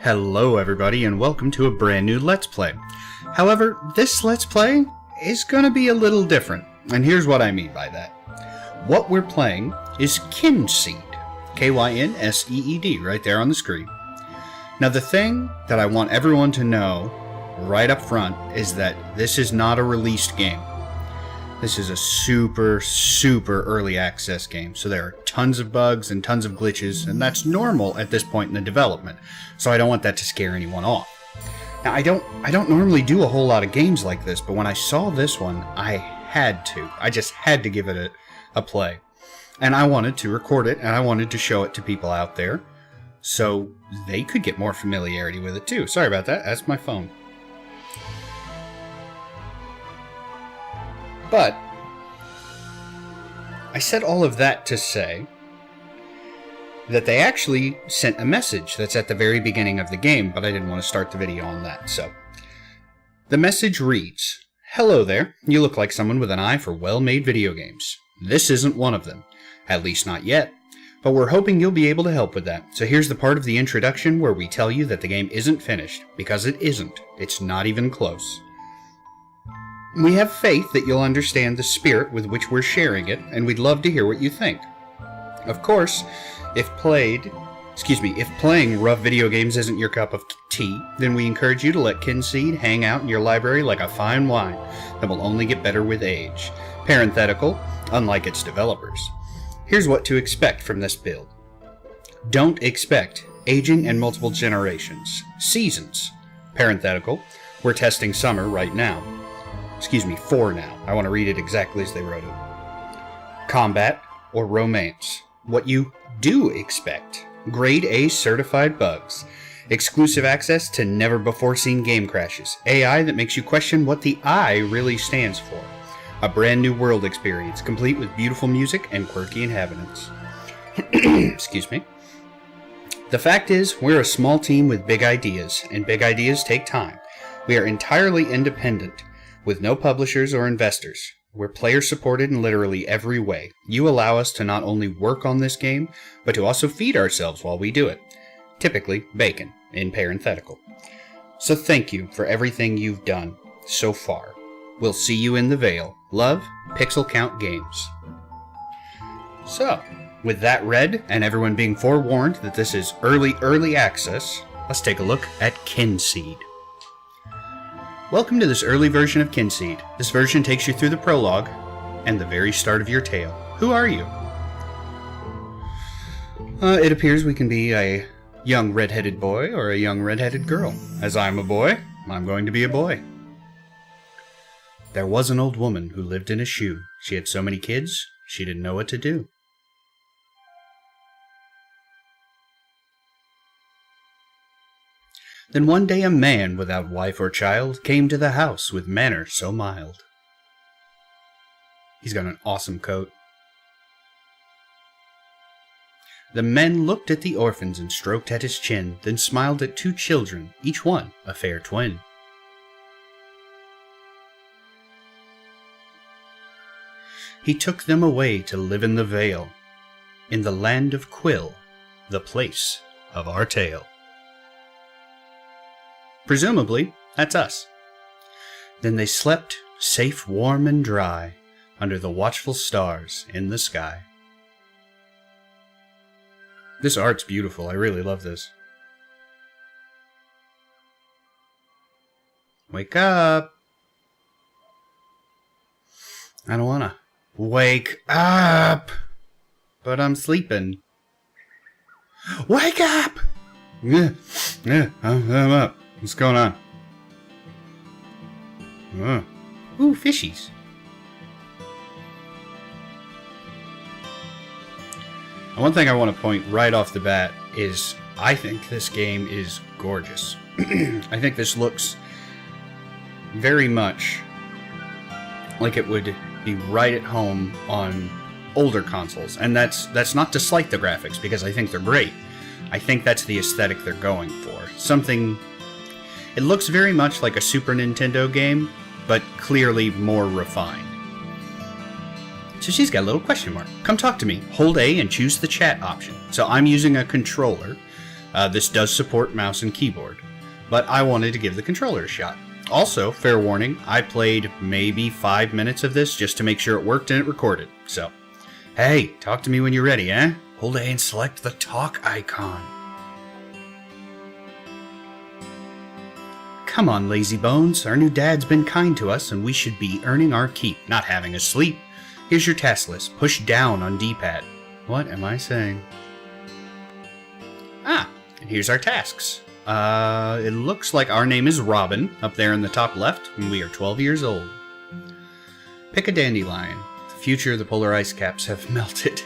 Hello everybody and welcome to a brand new Let's Play. However, this Let's Play is gonna be a little different, and here's what I mean by that. What we're playing is Kynseed, K-Y-N-S-E-E-D, right there on the screen. Now the thing that I want everyone to know right up front is that this is not a released game. This is a super early access game, so there are tons of bugs and tons of glitches, and that's normal at this point in the development, so I don't want that to scare anyone off. Now, I don't normally do a whole lot of games like this, but when I saw this one, I just had to give it a play. And I wanted to record it, and I wanted to show it to people out there, so they could get more familiarity with it too. Sorry about that, that's my phone. But I said all of that to say that they actually sent a message that's at the very beginning of the game, but I didn't want to start the video on that, so. The message reads, "Hello there, you look like someone with an eye for well-made video games. This isn't one of them, at least not yet, but we're hoping you'll be able to help with that. So here's the part of the introduction where we tell you that the game isn't finished, because it isn't. It's not even close. We have faith that you'll understand the spirit with which we're sharing it, and we'd love to hear what you think. Of course, if playing rough video games isn't your cup of tea, then we encourage you to let Kynseed hang out in your library like a fine wine that will only get better with age. Parenthetical, unlike its developers. Here's what to expect from this build. Don't expect aging and multiple generations. Seasons. Parenthetical, we're testing summer right now. For now. I want to read it exactly as they wrote it. Combat or romance. What you do expect. Grade A certified bugs. Exclusive access to never-before-seen game crashes. AI that makes you question what the I really stands for. A brand new world experience, complete with beautiful music and quirky inhabitants." Excuse me. "The fact is, we're a small team with big ideas, and big ideas take time. We are entirely independent, with no publishers or investors. We're player-supported in literally every way. You allow us to not only work on this game, but to also feed ourselves while we do it. Typically, bacon, in parenthetical. So thank you for everything you've done so far. We'll see you in the Vale. Love, PixelCount Games." So, with that read, and everyone being forewarned that this is early access, let's take a look at Kynseed. Welcome to this early version of Kynseed. This version takes you through the prologue and the very start of your tale. Who are you? It appears we can be a young red-headed boy or a young red-headed girl. As I'm a boy, I'm going to be a boy. There was an old woman who lived in a shoe. She had so many kids, she didn't know what to do. Then one day a man without wife or child came to the house with manner so mild. He's got an awesome coat. The men looked at the orphans and stroked at his chin, then smiled at two children, each one a fair twin. He took them away to live in the Vale, in the land of Quill, the place of our tale. Presumably, that's us. Then they slept, safe, warm, and dry, under the watchful stars in the sky. This art's beautiful. I really love this. Wake up! I don't wanna. Wake up! But I'm sleeping. Wake up! I'm up. What's going on? Ooh, fishies. And one thing I want to point right off the bat is I think this game is gorgeous. I think this looks very much like it would be right at home on older consoles. And that's not to slight the graphics, because I think they're great. I think that's the aesthetic they're going for. Something... It looks very much like a Super Nintendo game, but clearly more refined. So she's got a little question mark. Come talk to me. Hold A and choose the chat option. So I'm using a controller. This does support mouse and keyboard, but I wanted to give the controller a shot. Also, fair warning, I played maybe 5 minutes of this just to make sure it worked and it recorded. So, hey, talk to me when you're ready, eh? Hold A and select the talk icon. Come on, lazy bones. Our new dad's been kind to us and we should be earning our keep, not having us sleep. Here's your task list. Push down on D-pad. What am I saying? Ah, and here's our tasks. It looks like our name is Robin, up there in the top left, and we are 12 years old. Pick a dandelion. The future of the polar ice caps have melted.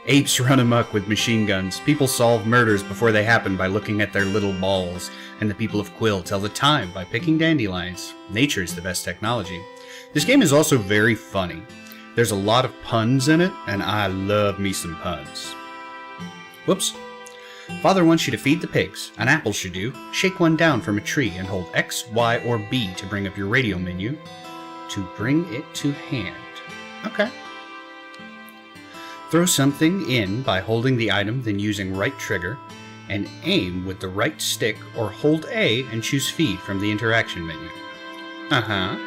Apes run amok with machine guns. People solve murders before they happen by looking at their little balls. And the people of Quill tell the time by picking dandelions. Nature is the best technology. This game is also very funny. There's a lot of puns in it, and I love me some puns. Whoops. Father wants you to feed the pigs. An apple should do. Shake one down from a tree and hold X, Y, or B to bring up your radio menu. To bring it to hand. Okay. Throw something in by holding the item, then using right trigger, and aim with the right stick, or hold A and choose feed from the interaction menu. Uh-huh.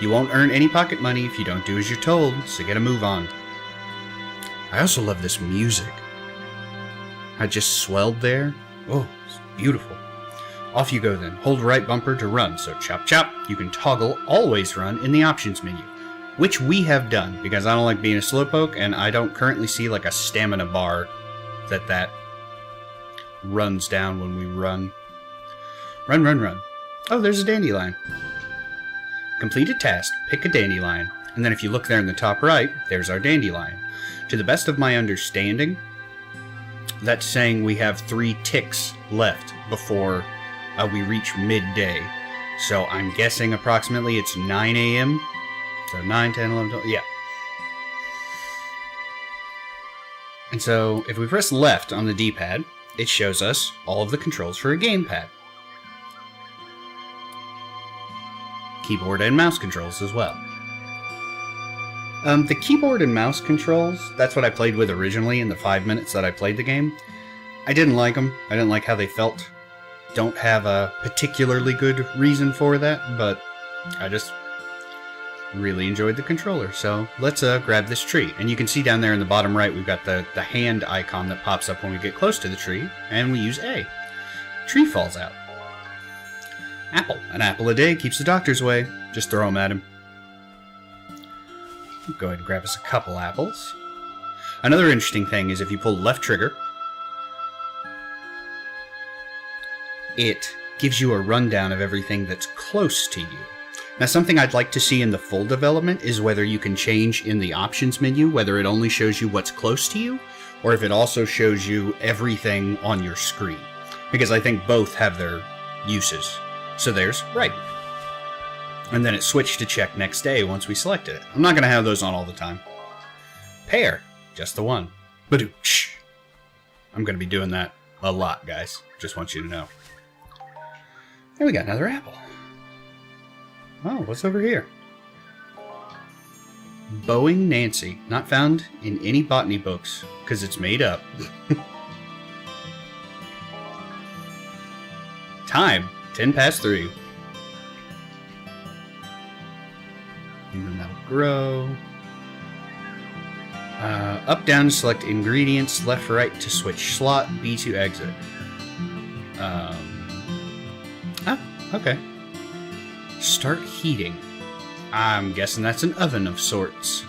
You won't earn any pocket money if you don't do as you're told, so get a move on. I also love this music. I just swelled there. Oh, it's beautiful. Off you go then. Hold right bumper to run, so chop chop. You can toggle always run in the options menu, which we have done because I don't like being a slowpoke and I don't currently see like a stamina bar that runs down when we run. Run, run, run. Oh, there's a dandelion. Complete a task, pick a dandelion, and then if you look there in the top right, there's our dandelion. To the best of my understanding, that's saying we have 3 ticks left before we reach midday. So I'm guessing approximately it's 9 a.m. So 9, 10, 11, 12, yeah. And so if we press left on the D-pad, it shows us all of the controls for a gamepad. Keyboard and mouse controls as well. The keyboard and mouse controls, that's what I played with originally in the 5 minutes that I played the game. I didn't like them. I didn't like how they felt. Don't have a particularly good reason for that, but I just really enjoyed the controller. So let's grab this tree. And you can see down there in the bottom right, we've got the hand icon that pops up when we get close to the tree, and we use A. Tree falls out. Apple. An apple a day keeps the doctors away. Just throw them at him. Go ahead and grab us a couple apples. Another interesting thing is if you pull left trigger, it gives you a rundown of everything that's close to you. Now, something I'd like to see in the full development is whether you can change in the options menu, whether it only shows you what's close to you, or if it also shows you everything on your screen. Because I think both have their uses. So there's right. And then it switched to check next day once we selected it. I'm not going to have those on all the time. Pear. Just the one. Badooch. I'm going to be doing that a lot, guys. Just want you to know. And we got another apple. Oh, what's over here? Bowing Nancy. Not found in any botany books, because it's made up. Time. 10 past 3. And then that'll grow. Up, down to select ingredients. Left, right to switch slot. B to exit. Okay. Start heating. I'm guessing that's an oven of sorts.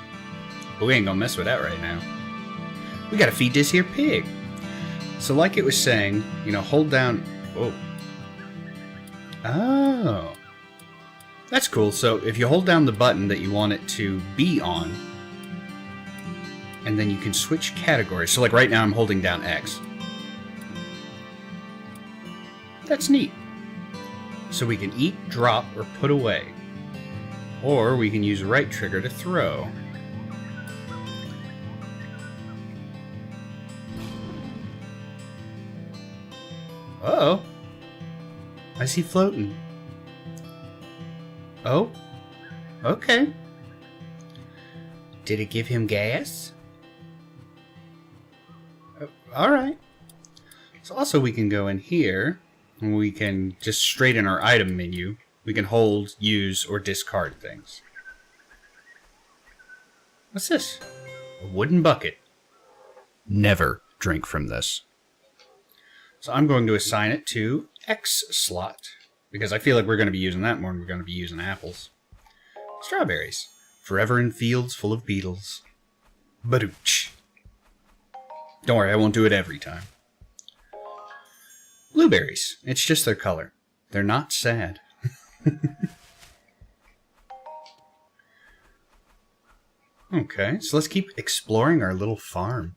But we ain't gonna mess with that right now. We gotta feed this here pig. So like it was saying, hold down... Whoa. Oh. That's cool. So if you hold down the button that you want it to be on, and then you can switch categories. So like right now I'm holding down X. That's neat. So we can eat, drop, or put away. Or we can use right trigger to throw. Uh-oh. I see floating. Oh. Okay. Did it give him gas? Alright. So also we can go in here, and we can just straight in our item menu, we can hold, use, or discard things. What's this? A wooden bucket. Never drink from this. So I'm going to assign it to X slot, because I feel like we're going to be using that more than we're going to be using apples. Strawberries. Forever in fields full of beetles. Badooch. Don't worry, I won't do it every time. Blueberries. It's just their color. They're not sad. Okay, so let's keep exploring our little farm.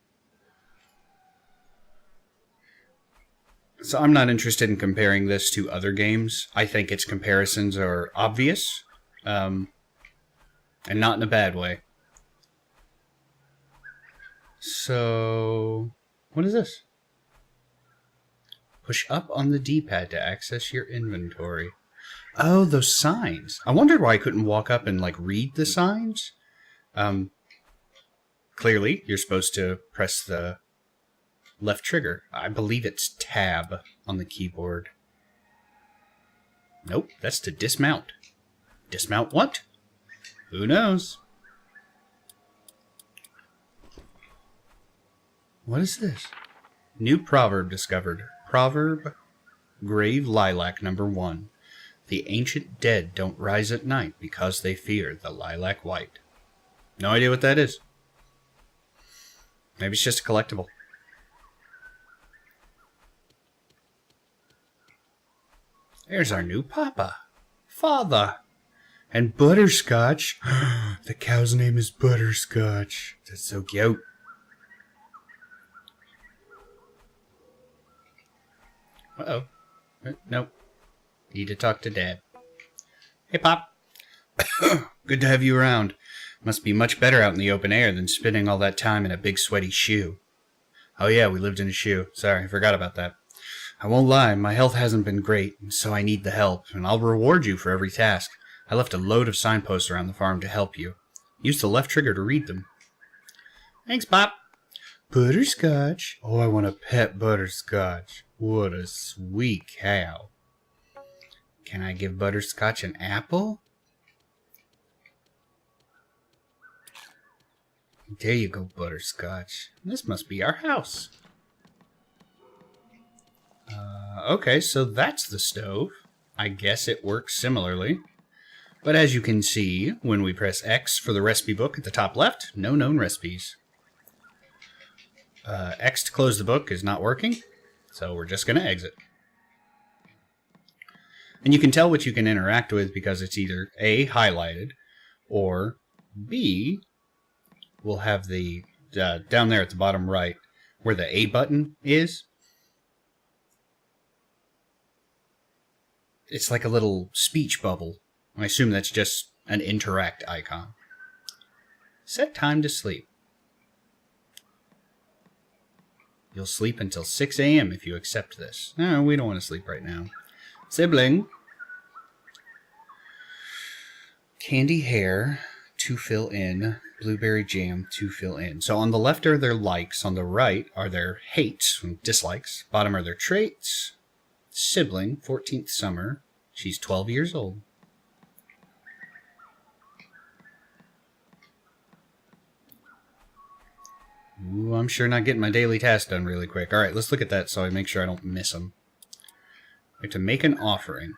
So I'm not interested in comparing this to other games. I think its comparisons are obvious, and not in a bad way. So, what is this? Push up on the D-pad to access your inventory. Oh, those signs. I wondered why I couldn't walk up and, like, read the signs. Clearly, you're supposed to press the left trigger. I believe it's tab on the keyboard. Nope, that's to dismount. Dismount what? Who knows? What is this? New proverb discovered. Proverb Grave Lilac number 1. The ancient dead don't rise at night because they fear the lilac white. No idea what that is. Maybe it's just a collectible. There's our new papa. Father. And Butterscotch. The cow's name is Butterscotch. That's so cute. Uh-oh. Nope. Need to talk to Dad. Hey, Pop. Good to have you around. Must be much better out in the open air than spending all that time in a big sweaty shoe. Oh yeah, we lived in a shoe. Sorry, I forgot about that. I won't lie, my health hasn't been great, so I need the help, and I'll reward you for every task. I left a load of signposts around the farm to help you. Use the left trigger to read them. Thanks, Pop. Butterscotch. Oh, I want to pet Butterscotch. What a sweet cow. Can I give Butterscotch an apple? There you go, Butterscotch. This must be our house. Okay, so that's the stove. I guess it works similarly. But as you can see, when we press X for the recipe book at the top left, no known recipes. X to close the book is not working, so we're just going to exit. And you can tell what you can interact with because it's either A, highlighted, or B, we'll have the, down there at the bottom right, where the A button is. It's like a little speech bubble. I assume that's just an interact icon. Set time to sleep. You'll sleep until 6 a.m. if you accept this. No, we don't want to sleep right now. Sibling. Candy hair to fill in. Blueberry jam to fill in. So on the left are their likes. On the right are their hates and dislikes. Bottom are their traits. Sibling, 14th summer. She's 12 years old. Ooh, I'm sure not getting my daily task done really quick. Alright, let's look at that so I make sure I don't miss them. We have to make an offering.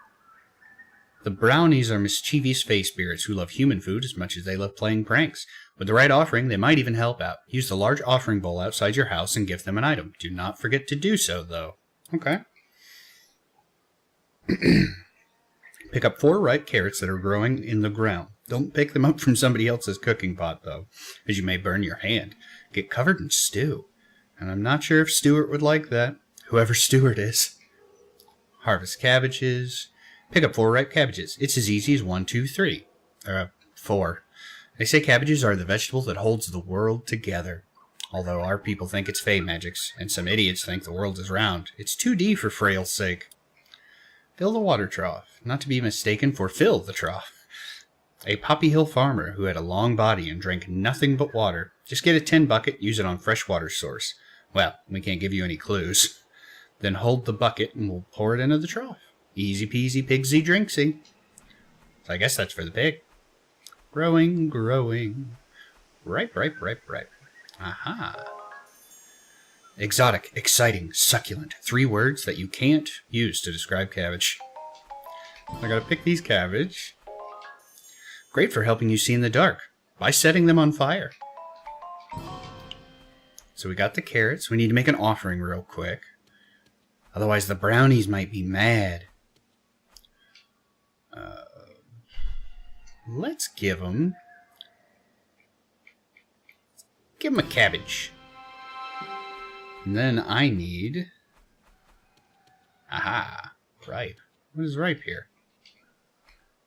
The brownies are mischievous face spirits who love human food as much as they love playing pranks. With the right offering, they might even help out. Use the large offering bowl outside your house and give them an item. Do not forget to do so, though. Okay. Pick up 4 ripe carrots that are growing in the ground. Don't pick them up from somebody else's cooking pot, though, as you may burn your hand. Get covered in stew. And I'm not sure if Stuart would like that. Whoever Stuart is. Harvest cabbages. Pick up 4 ripe cabbages. It's as easy as 1, 2, 3. 4. They say cabbages are the vegetable that holds the world together. Although our people think it's fey magics, and some idiots think the world is round. It's 2D for frail's sake. Fill the water trough. Not to be mistaken for fill the trough. A Poppy Hill farmer who had a long body and drank nothing but water. Just get a tin bucket, use it on fresh water source. Well, we can't give you any clues. Then hold the bucket and we'll pour it into the trough. Easy peasy pigsy drinksy. So I guess that's for the pig. Growing, growing. Ripe, ripe, ripe, ripe. Aha. Exotic, exciting, succulent. 3 words that you can't use to describe cabbage. I gotta pick these cabbage. Great for helping you see in the dark by setting them on fire. So we got the carrots. We need to make an offering real quick. Otherwise the brownies might be mad. Let's give them a cabbage. And then I need... Aha, ripe. What is ripe here?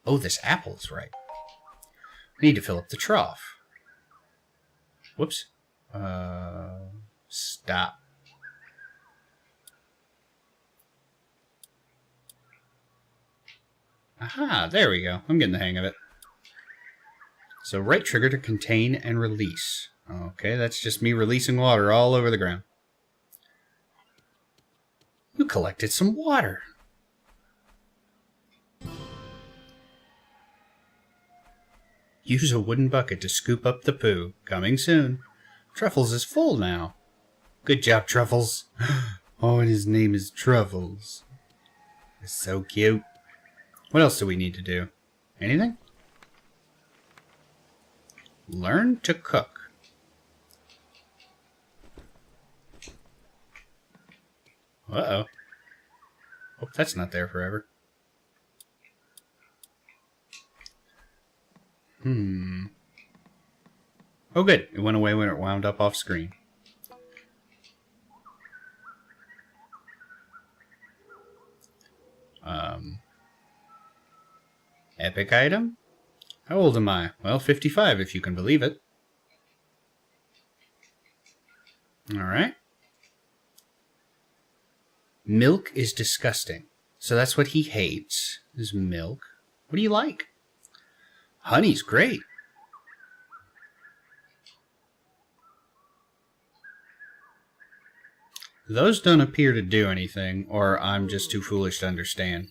Oh, this apple is ripe. We need to fill up the trough. Whoops. Stop. Aha, there we go. I'm getting the hang of it. So right trigger to contain and release. Okay, that's just me releasing water all over the ground. You collected some water. Use a wooden bucket to scoop up the poo. Coming soon. Truffles is full now. Good job, Truffles. Oh, and his name is Truffles. It's so cute. What else do we need to do? Anything? Learn to cook. Uh-oh. Hope that's not there forever. Oh, good. It went away when it wound up off screen. Epic item? How old am I? Well, 55 if you can believe it. Alright. Milk is disgusting. So that's what he hates, is milk. What do you like? Honey's great. Those don't appear to do anything, or I'm just too foolish to understand.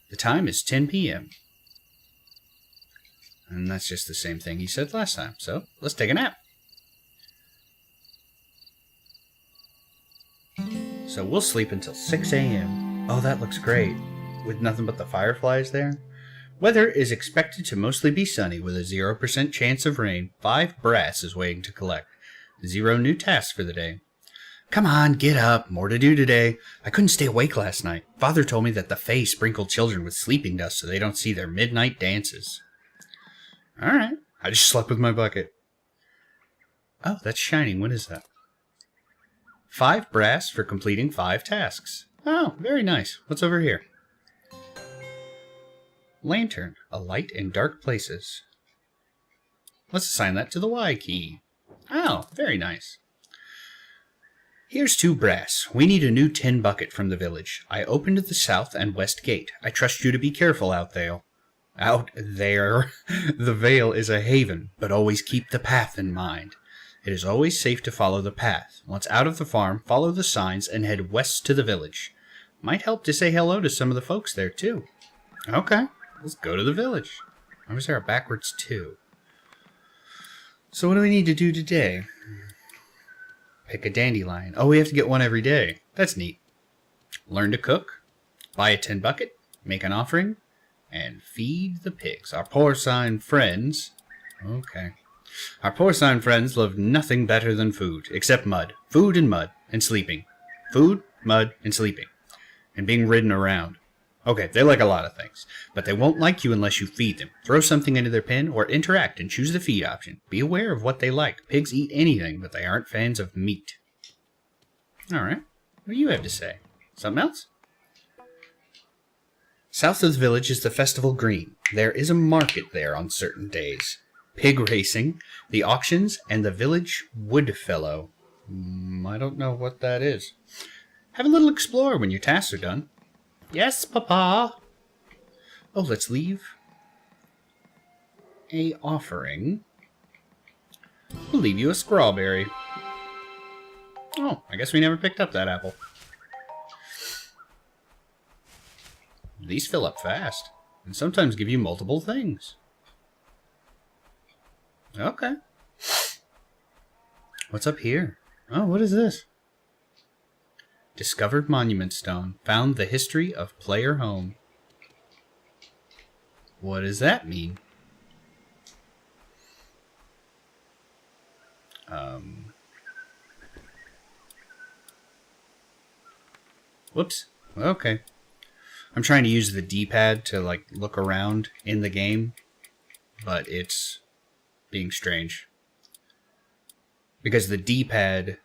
The time is 10 p.m. And that's just the same thing he said last time. So, let's take a nap. So we'll sleep until 6 a.m. Oh, that looks great. With nothing but the fireflies there. Weather is expected to mostly be sunny with a 0% chance of rain. 5 brass is waiting to collect. 0 new tasks for the day. Come on, get up. More to do today. I couldn't stay awake last night. Father told me that the Fae sprinkled children with sleeping dust so they don't see their midnight dances. Alright. I just slept with my bucket. Oh, that's shining. What is that? 5 brass for completing 5 tasks. Oh, very nice. What's over here? Lantern. A light in dark places. Let's assign that to the Y key. Oh, very nice. Here's 2 brass. We need a new tin bucket from the village. I opened the south and west gate. I trust you to be careful out there. Out there. The Vale is a haven, but always keep the path in mind. It is always safe to follow the path. Once out of the farm, follow the signs and head west to the village. Might help to say hello to some of the folks there, too. Okay, let's go to the village. Why was there a backwards 2? So what do we need to do today? Pick a dandelion. Oh, we have to get one every day. That's neat. Learn to cook. Buy a tin bucket. Make an offering. And feed the pigs. Our porcine friends... Okay. Our porcine friends love nothing better than food, except mud. Food and mud, and sleeping. Food, mud, and sleeping. And being ridden around. Okay, they like a lot of things, but they won't like you unless you feed them. Throw something into their pen, or interact and choose the feed option. Be aware of what they like. Pigs eat anything, but they aren't fans of meat. Alright, what do you have to say? Something else? South of the village is the Festival Green. There is a market there on certain days. Pig racing, the auctions, and the village woodfellow. I don't know what that is. Have a little explore when your tasks are done. Yes, Papa. Oh, let's leave a offering. We'll leave you a strawberry. Oh, I guess we never picked up that apple. These fill up fast, and sometimes give you multiple things. Okay. What's up here? Oh, what is this? Discovered Monument Stone. Found the history of player home. What does that mean? Whoops. Okay. I'm trying to use the D-pad to, like, look around in the game, but it's being strange. Because the D-pad...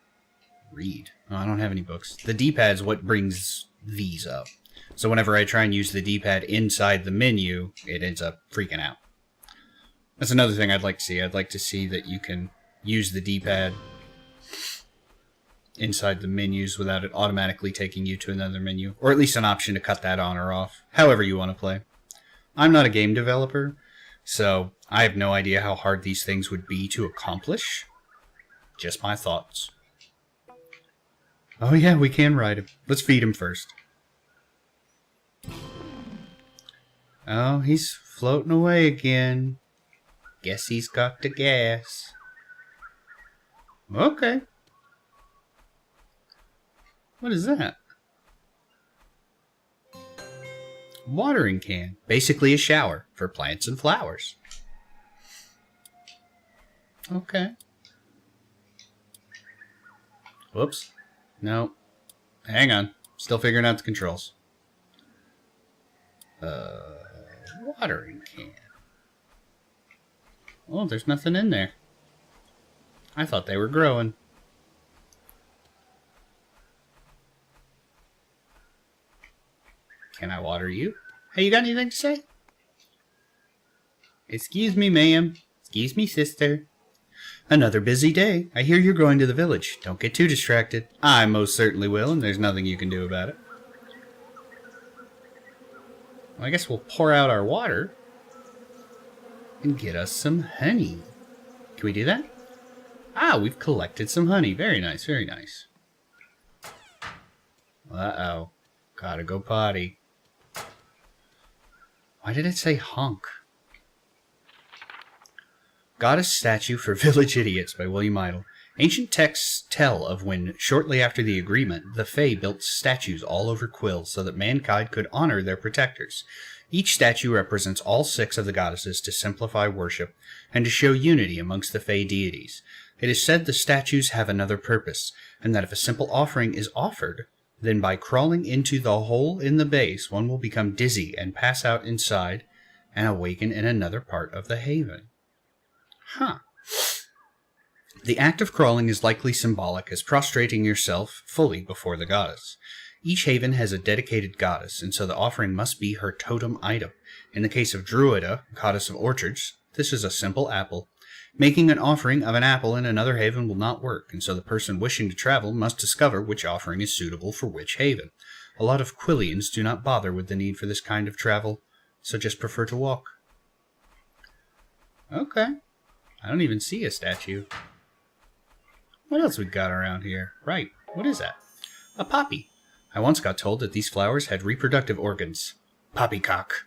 Read. Oh, I don't have any books. The D-pad's what brings these up. So whenever I try and use the D-pad inside the menu, it ends up freaking out. That's another thing I'd like to see. I'd like to see that you can use the D-pad inside the menus without it automatically taking you to another menu. Or at least an option to cut that on or off. However you want to play. I'm not a game developer, so I have no idea how hard these things would be to accomplish. Just my thoughts. Oh yeah, we can ride him. Let's feed him first. Oh, he's floating away again. Guess he's got the gas. Okay. What is that? Watering can. Basically a shower for plants and flowers. Okay. Whoops. No. Hang on. Still figuring out the controls. Watering can. Oh, there's nothing in there. I thought they were growing. Can I water you? Hey, you got anything to say? Excuse me, ma'am. Excuse me, sister. Another busy day. I hear you're going to the village. Don't get too distracted. I most certainly will, and there's nothing you can do about it. Well, I guess we'll pour out our water and get us some honey. Can we do that? Ah, we've collected some honey. Very nice, very nice. Uh-oh. Gotta go potty. Why did it say honk? Goddess Statue for Village Idiots by William Idle. Ancient texts tell of when, shortly after the agreement, the Fae built statues all over Quill so that mankind could honor their protectors. Each statue represents all 6 of the goddesses to simplify worship and to show unity amongst the Fae deities. It is said the statues have another purpose, and that if a simple offering is offered, then by crawling into the hole in the base, one will become dizzy and pass out inside and awaken in another part of the haven. Huh. The act of crawling is likely symbolic as prostrating yourself fully before the goddess. Each haven has a dedicated goddess, and so the offering must be her totem item. In the case of Druida, goddess of orchards, this is a simple apple. Making an offering of an apple in another haven will not work, and so the person wishing to travel must discover which offering is suitable for which haven. A lot of Quillians do not bother with the need for this kind of travel, so just prefer to walk. Okay. I don't even see a statue. What else we got around here? Right, what is that? A poppy. I once got told that these flowers had reproductive organs. Poppycock.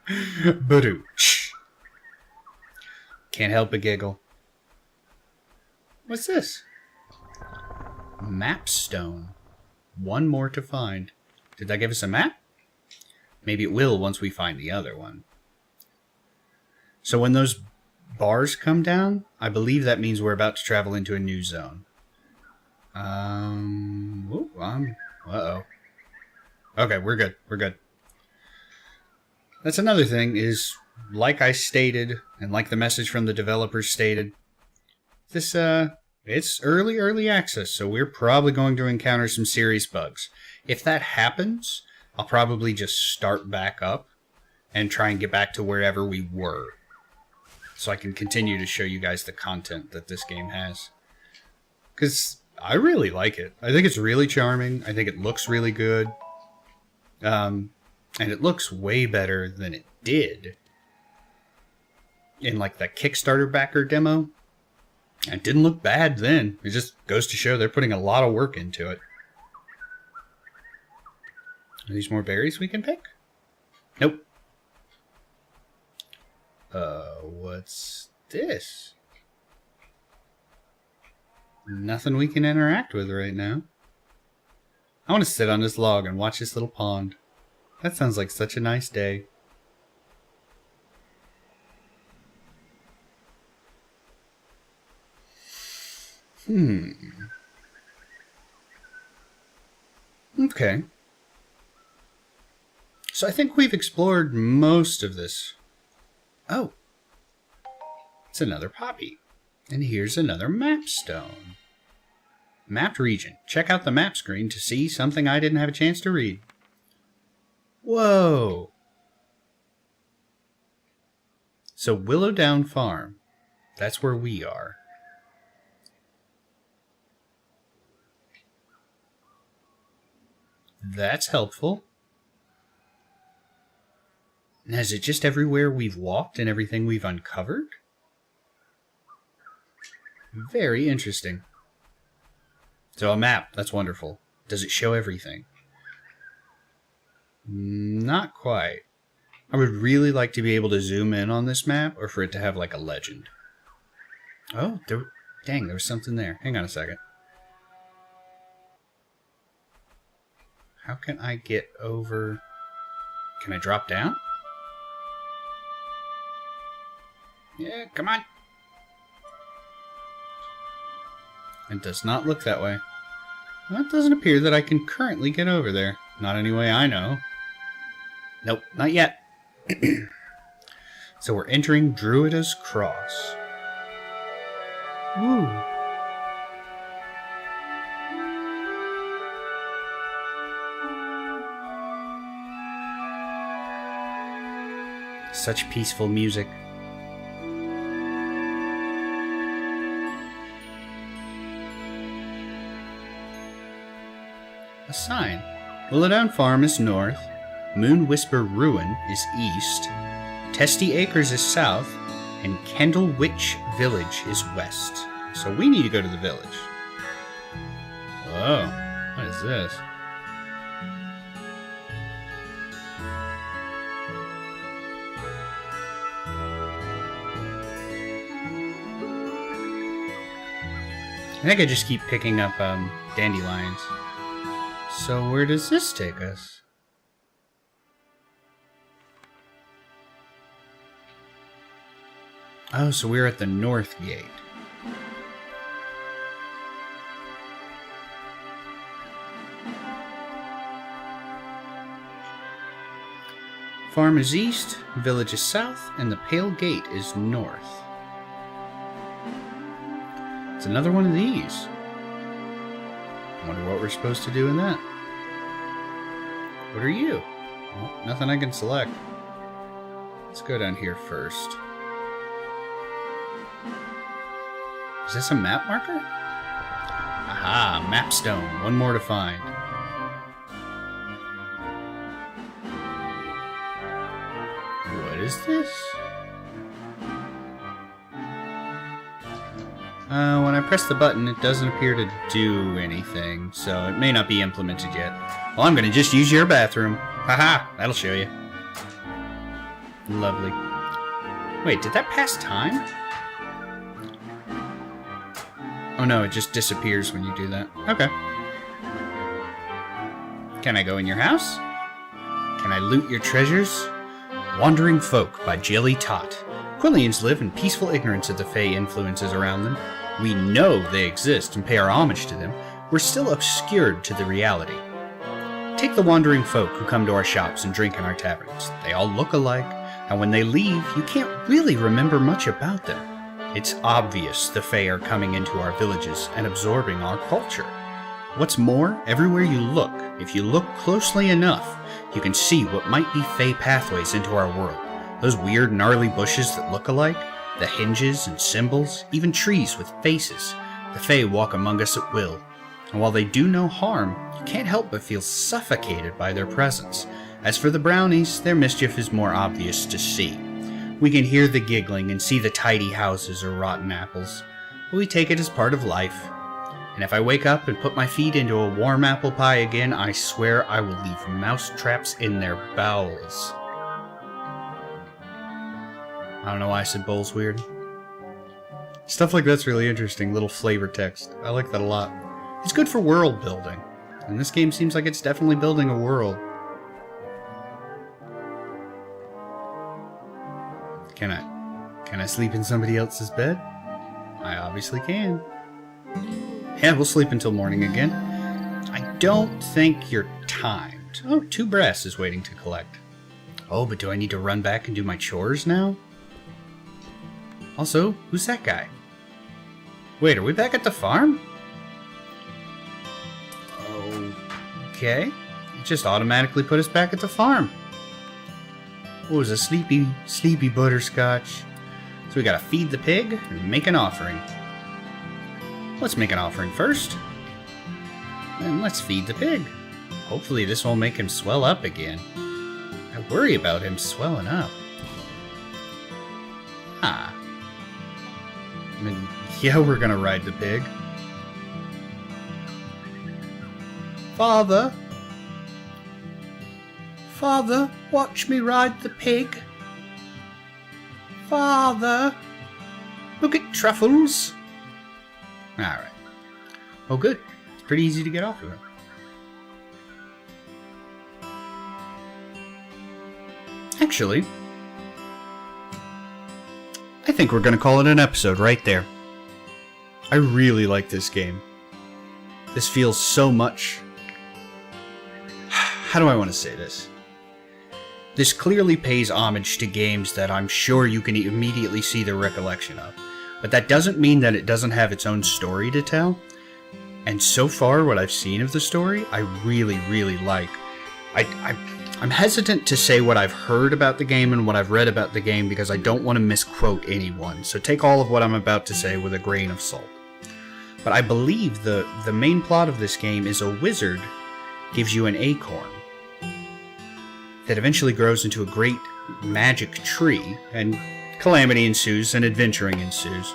Badooch. Can't help but giggle. What's this? Map stone. One more to find. Did that give us a map? Maybe it will once we find the other one. So when those bars come down, I believe that means we're about to travel into a new zone. Uh-oh. Okay, we're good. We're good. That's another thing is, like I stated, and like the message from the developers stated, this, it's early access, so we're probably going to encounter some serious bugs. If that happens, I'll probably just start back up and try and get back to wherever we were, so I can continue to show you guys the content that this game has. Because I really like it. I think it's really charming. I think it looks really good. And it looks way better than it did in like the Kickstarter backer demo. It didn't look bad then. It just goes to show they're putting a lot of work into it. Are these more berries we can pick? Nope. What's this? Nothing we can interact with right now. I want to sit on this log and watch this little pond. That sounds like such a nice day. Okay. So I think we've explored most of this. Oh. It's another poppy. And here's another map stone. Mapped region. Check out the map screen to see something I didn't have a chance to read. Whoa. So Willowdown Farm. That's where we are. That's helpful. Now, is it just everywhere we've walked and everything we've uncovered? Very interesting. So a map, that's wonderful. Does it show everything? Not quite. I would really like to be able to zoom in on this map, or for it to have like a legend. Oh, dang, there was something there. Hang on a second. How can I get over? Can I drop down? Yeah, come on. It does not look that way. Well, it doesn't appear that I can currently get over there. Not any way I know. Nope, not yet. So we're entering Druida's Cross. Woo. Such peaceful music. A sign. Willowdown Farm is north. Moon Whisper Ruin is east. Testy Acres is south. And Kendall Witch Village is west. So we need to go to the village. Whoa. What is this? I think I just keep picking up dandelions. So where does this take us? Oh, so we're at the north gate. Farm is east, village is south, and the Pale Gate is north. It's another one of these. Wonder what we're supposed to do in that. What are you? Well, nothing I can select. Let's go down here first. Is this a map marker? Aha, map stone. One more to find. What is this? When I press the button, it doesn't appear to do anything, so it may not be implemented yet. Well, I'm going to just use your bathroom. Haha, that'll show you. Lovely. Wait, did that pass time? Oh no, it just disappears when you do that. Okay. Can I go in your house? Can I loot your treasures? Wandering Folk by Jelly Tot. Quillians live in peaceful ignorance of the Fey influences around them. We know they exist and pay our homage to them. We're still obscured to the reality. Take the wandering folk who come to our shops and drink in our taverns. They all look alike, and when they leave, you can't really remember much about them. It's obvious the Fey are coming into our villages and absorbing our culture. What's more, everywhere you look, if you look closely enough, you can see what might be Fey pathways into our world. Those weird, gnarly bushes that look alike, the hinges and symbols, even trees with faces. The Fey walk among us at will, and while they do no harm, you can't help but feel suffocated by their presence. As for the brownies, their mischief is more obvious to see. We can hear the giggling and see the tidy houses or rotten apples, but we take it as part of life. And if I wake up and put my feet into a warm apple pie again, I swear I will leave mouse traps in their bowels. I don't know why I said bowls weird. Stuff like that's really interesting, little flavor text. I like that a lot. It's good for world building. And this game seems like it's definitely building a world. Can I sleep in somebody else's bed? I obviously can. Yeah, we'll sleep until morning again. I don't think you're timed. Oh, 2 brass is waiting to collect. Oh, but do I need to run back and do my chores now? Also, who's that guy? Wait, are we back at the farm? Okay. It just automatically put us back at the farm. What was a sleepy butterscotch? So we gotta feed the pig and make an offering. Let's make an offering first. And let's feed the pig. Hopefully this won't make him swell up again. I worry about him swelling up. I mean, yeah, we're gonna ride the pig. Father, watch me ride the pig. Father, look at Truffles. Alright. Oh good, it's pretty easy to get off of it. Actually, I think we're gonna call it an episode right there. I really like this game. This feels so much... How do I want to say this? This clearly pays homage to games that I'm sure you can immediately see the recollection of. But that doesn't mean that it doesn't have its own story to tell. And so far, what I've seen of the story, I really, really like. I'm hesitant to say what I've heard about the game and what I've read about the game because I don't want to misquote anyone. So take all of what I'm about to say with a grain of salt. But I believe the main plot of this game is a wizard gives you an acorn that eventually grows into a great magic tree, and calamity ensues and adventuring ensues.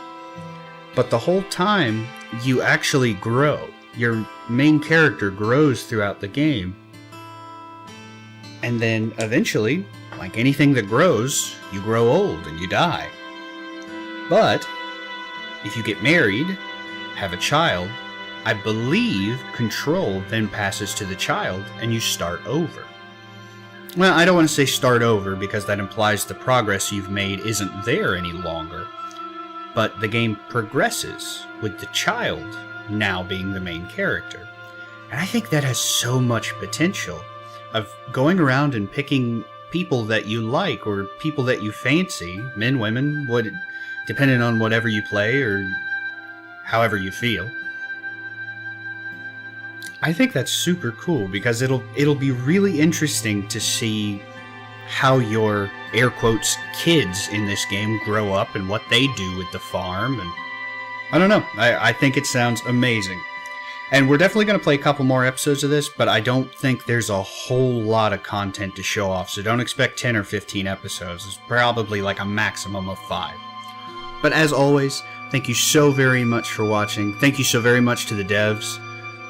But the whole time, you actually grow. Your main character grows throughout the game. And then eventually, like anything that grows, you grow old and you die. But if you get married, have a child, I believe control then passes to the child and you start over. Well, I don't want to say start over because that implies the progress you've made isn't there any longer. But the game progresses with the child now being the main character. And I think that has so much potential of going around and picking people that you like or people that you fancy, men, women, depending on whatever you play or however you feel. I think that's super cool because it'll be really interesting to see how your, air quotes, kids in this game grow up and what they do with the farm. And I don't know. I think it sounds amazing. And we're definitely going to play a couple more episodes of this, but I don't think there's a whole lot of content to show off, so don't expect 10 or 15 episodes. It's probably like a maximum of 5. But as always, thank you so very much for watching. Thank you so very much to the devs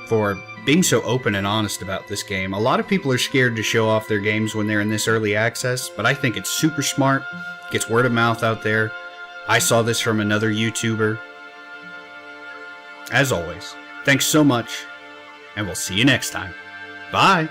for being so open and honest about this game. A lot of people are scared to show off their games when they're in this early access, but I think it's super smart, gets word of mouth out there. I saw this from another YouTuber. As always, thanks so much, and we'll see you next time. Bye!